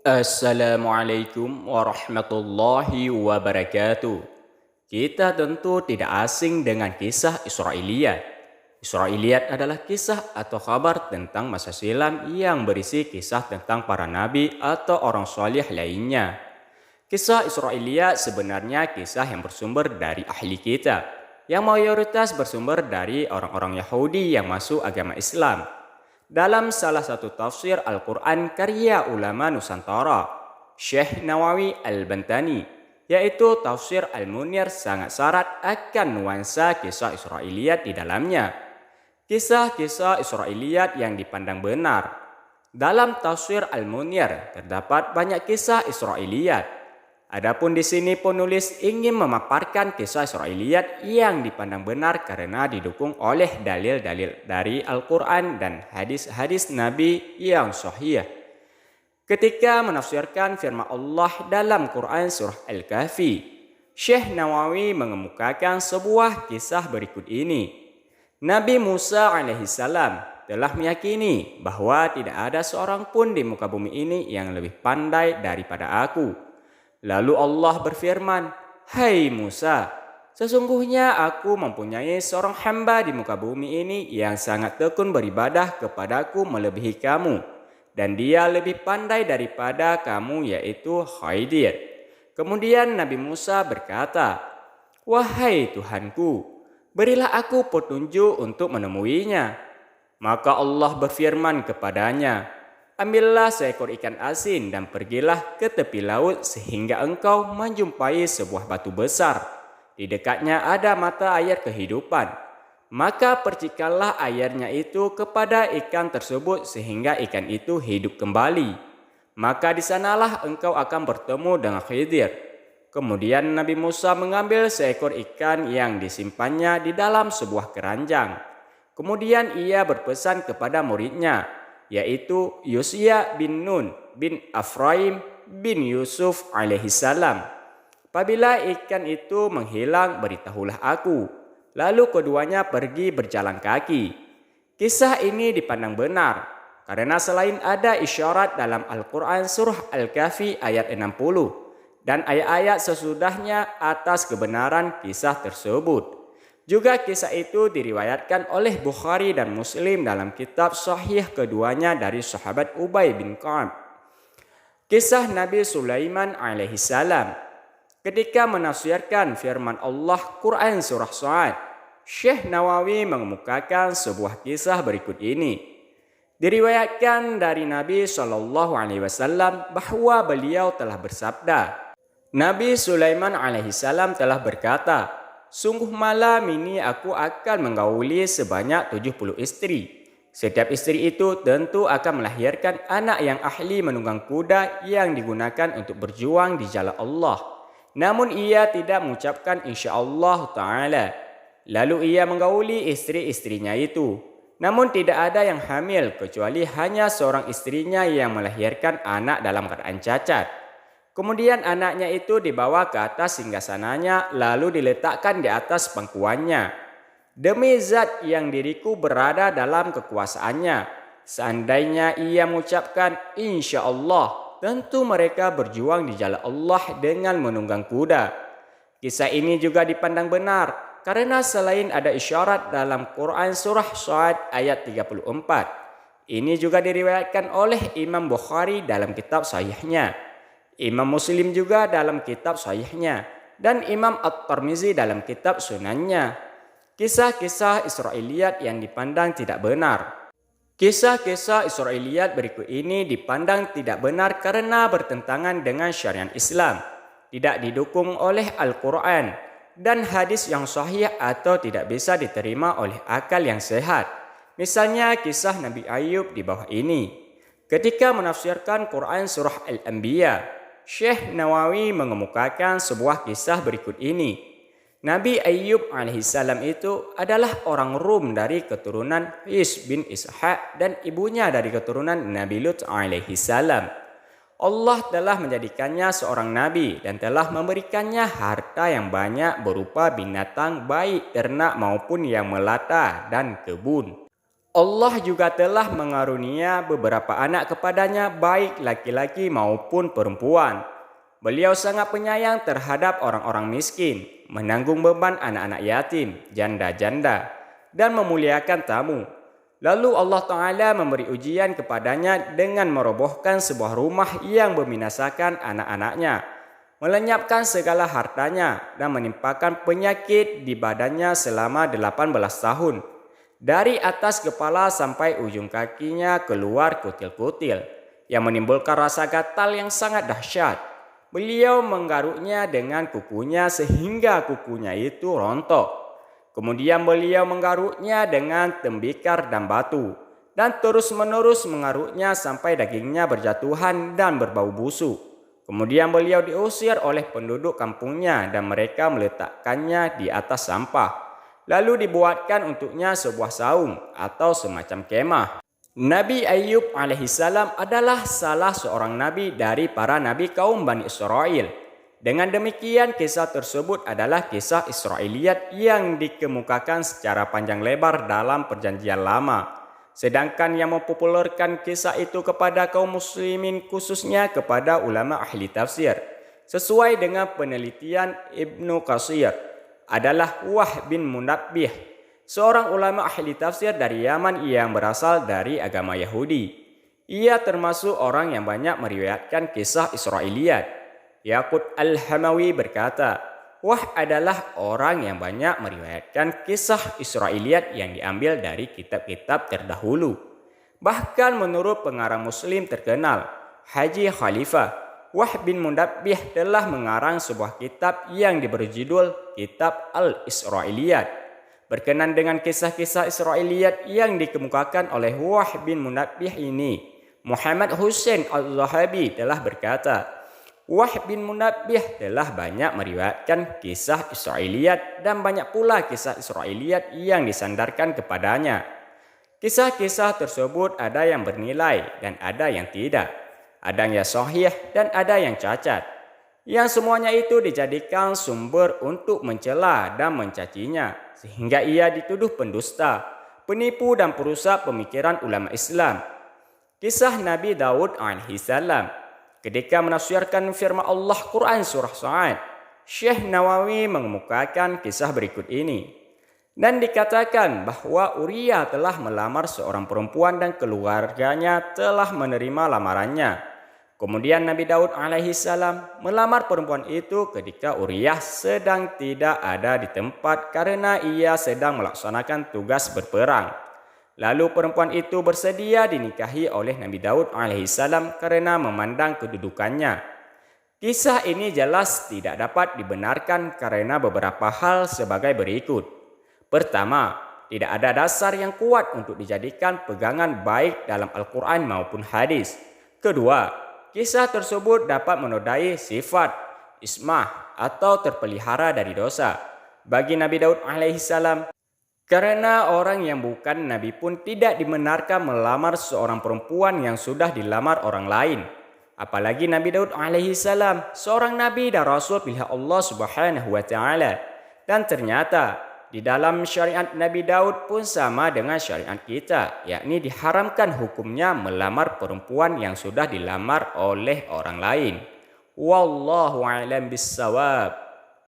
Assalamualaikum warahmatullahi wabarakatuh. Kita tentu tidak asing dengan kisah Israiliyat. Israiliyat adalah kisah atau kabar tentang masa silam yang berisi kisah tentang para nabi atau orang soleh lainnya. Kisah Israiliyat sebenarnya kisah yang bersumber dari ahli kitab, yang mayoritas bersumber dari orang-orang Yahudi yang masuk agama Islam. Dalam salah satu tafsir Al-Quran karya ulama Nusantara, Syekh Nawawi Al-Bantani, yaitu tafsir Al-Munir, sangat syarat akan nuansa kisah Israiliyat di dalamnya. Kisah-kisah Israiliyat yang dipandang benar. Dalam tafsir Al-Munir terdapat banyak kisah Israiliyat. Adapun di sini penulis ingin memaparkan kisah Israiliyat yang dipandang benar karena didukung oleh dalil-dalil dari Al-Quran dan hadis-hadis Nabi yang sahih. Ketika menafsirkan firman Allah dalam Quran surah Al-Kahfi, Syekh Nawawi mengemukakan sebuah kisah berikut ini. Nabi Musa alaihissalam telah meyakini bahwa tidak ada seorang pun di muka bumi ini yang lebih pandai daripada aku. Lalu Allah berfirman, "Hai Musa, sesungguhnya aku mempunyai seorang hamba di muka bumi ini yang sangat tekun beribadah kepadaku melebihi kamu. Dan dia lebih pandai daripada kamu, yaitu Khidir." Kemudian Nabi Musa berkata, "Wahai Tuhanku, berilah aku petunjuk untuk menemuinya." Maka Allah berfirman kepadanya, "Ambillah seekor ikan asin dan pergilah ke tepi laut sehingga engkau menjumpai sebuah batu besar. Di dekatnya ada mata air kehidupan. Maka percikanlah airnya itu kepada ikan tersebut sehingga ikan itu hidup kembali. Maka di sanalah engkau akan bertemu dengan Khidir." Kemudian Nabi Musa mengambil seekor ikan yang disimpannya di dalam sebuah keranjang. Kemudian ia berpesan kepada muridnya, yaitu Yusya bin Nun bin Afraim bin Yusuf alaihissalam, "Apabila ikan itu menghilang, beritahulah aku." Lalu keduanya pergi berjalan kaki. Kisah ini dipandang benar karena selain ada isyarat dalam Al-Quran surah Al-Kahfi ayat 60 dan ayat-ayat sesudahnya atas kebenaran kisah tersebut. Juga kisah itu diriwayatkan oleh Bukhari dan Muslim dalam kitab sahih keduanya dari sahabat Ubay bin Ka'ab. Kisah Nabi Sulaiman alaihissalam. Ketika menafsirkan firman Allah Quran surah Sa'ad, Syekh Nawawi mengemukakan sebuah kisah berikut ini. Diriwayatkan dari Nabi SAW bahwa beliau telah bersabda, Nabi Sulaiman alaihissalam telah berkata, "Sungguh malam ini aku akan menggauli sebanyak 70 istri. Setiap istri itu tentu akan melahirkan anak yang ahli menunggang kuda yang digunakan untuk berjuang di jalan Allah. Namun ia tidak mengucapkan insyaAllah ta'ala. Lalu ia menggauli istri-istrinya itu. Namun tidak ada yang hamil kecuali hanya seorang istrinya yang melahirkan anak dalam keadaan cacat. Kemudian anaknya itu dibawa ke atas singgasananya lalu diletakkan di atas pangkuannya. Demi zat yang diriku berada dalam kekuasaannya, seandainya ia mengucapkan insya Allah, tentu mereka berjuang di jalan Allah dengan menunggang kuda." Kisah ini juga dipandang benar karena selain ada isyarat dalam Quran surah Sa'ad ayat 34, ini juga diriwayatkan oleh Imam Bukhari dalam kitab sahihnya, Imam Muslim juga dalam kitab sahihnya, dan Imam At-Tirmizi dalam kitab sunannya. Kisah-kisah Israiliyat yang dipandang tidak benar. Kisah-kisah Israiliyat berikut ini dipandang tidak benar karena bertentangan dengan syariat Islam, tidak didukung oleh Al-Quran dan hadis yang sahih atau tidak bisa diterima oleh akal yang sehat. Misalnya kisah Nabi Ayub di bawah ini. Ketika menafsirkan Quran surah Al-Anbiya, Syekh Nawawi mengemukakan sebuah kisah berikut ini. Nabi Ayub alaihissalam itu adalah orang Rum dari keturunan Is bin Ishaq dan ibunya dari keturunan Nabi Lut alaihissalam. Allah telah menjadikannya seorang nabi dan telah memberikannya harta yang banyak berupa binatang baik ternak maupun yang melata dan kebun. Allah juga telah mengarunia beberapa anak kepadanya, baik laki-laki maupun perempuan. Beliau sangat penyayang terhadap orang-orang miskin, menanggung beban anak-anak yatim, janda-janda, dan memuliakan tamu. Lalu Allah Ta'ala memberi ujian kepadanya dengan merobohkan sebuah rumah yang membinasakan anak-anaknya, melenyapkan segala hartanya, dan menimpakan penyakit di badannya selama 18 tahun. Dari atas kepala sampai ujung kakinya keluar kutil-kutil yang menimbulkan rasa gatal yang sangat dahsyat. Beliau menggaruknya dengan kukunya sehingga kukunya itu rontok. Kemudian beliau menggaruknya dengan tembikar dan batu, dan terus-menerus mengaruknya sampai dagingnya berjatuhan dan berbau busuk. Kemudian beliau diusir oleh penduduk kampungnya dan mereka meletakkannya di atas sampah. Lalu dibuatkan untuknya sebuah saung atau semacam kemah. Nabi Ayub alaihissalam adalah salah seorang nabi dari para nabi kaum Bani Israel. Dengan demikian, kisah tersebut adalah kisah Israiliyat yang dikemukakan secara panjang lebar dalam Perjanjian Lama. Sedangkan yang mempopulerkan kisah itu kepada kaum muslimin, khususnya kepada ulama ahli tafsir, sesuai dengan penelitian Ibnu Katsir, adalah Wahb bin Munabbih, seorang ulama ahli tafsir dari Yaman yang berasal dari agama Yahudi. Ia termasuk orang yang banyak meriwayatkan kisah Israiliyat. Yaqut al-Hamawi berkata, Wahb adalah orang yang banyak meriwayatkan kisah Israiliyat yang diambil dari kitab-kitab terdahulu. Bahkan menurut pengarang Muslim terkenal, Haji Khalifah, Wahb bin Munabbih telah mengarang sebuah kitab yang diberi judul Kitab Al-Israiliyat. Berkenan dengan kisah-kisah Israiliyat yang dikemukakan oleh Wahb bin Munabbih ini, Muhammad Hussein Al-Zahabi telah berkata, Wahb bin Munabbih telah banyak meriwayatkan kisah Israiliyat dan banyak pula kisah Israiliyat yang disandarkan kepadanya. Kisah-kisah tersebut ada yang bernilai dan ada yang tidak. Ada yang sahih dan ada yang cacat. Yang semuanya itu dijadikan sumber untuk mencela dan mencacinya, sehingga ia dituduh pendusta, penipu dan perusak pemikiran ulama Islam. Kisah Nabi Daud alaihissalam. Ketika menafsirkan firman Allah Quran surah Sa'ad, Syekh Nawawi mengemukakan kisah berikut ini. Dan dikatakan bahwa Uria telah melamar seorang perempuan dan keluarganya telah menerima lamarannya. Kemudian Nabi Daud alaihissalam melamar perempuan itu ketika Uria sedang tidak ada di tempat karena ia sedang melaksanakan tugas berperang. Lalu perempuan itu bersedia dinikahi oleh Nabi Daud alaihissalam karena memandang kedudukannya. Kisah ini jelas tidak dapat dibenarkan karena beberapa hal sebagai berikut. Pertama, tidak ada dasar yang kuat untuk dijadikan pegangan baik dalam Al-Quran maupun hadis. Kedua, kisah tersebut dapat menodai sifat, ismah atau terpelihara dari dosa bagi Nabi Daud alaihissalam. Karena orang yang bukan Nabi pun tidak dibenarkan melamar seorang perempuan yang sudah dilamar orang lain. Apalagi Nabi Daud alaihissalam, seorang Nabi dan Rasul pilihan Allah subhanahu wa ta'ala. Dan ternyata di dalam syariat Nabi Daud pun sama dengan syariat kita, yakni diharamkan hukumnya melamar perempuan yang sudah dilamar oleh orang lain. Wallahu a'lam bissawab.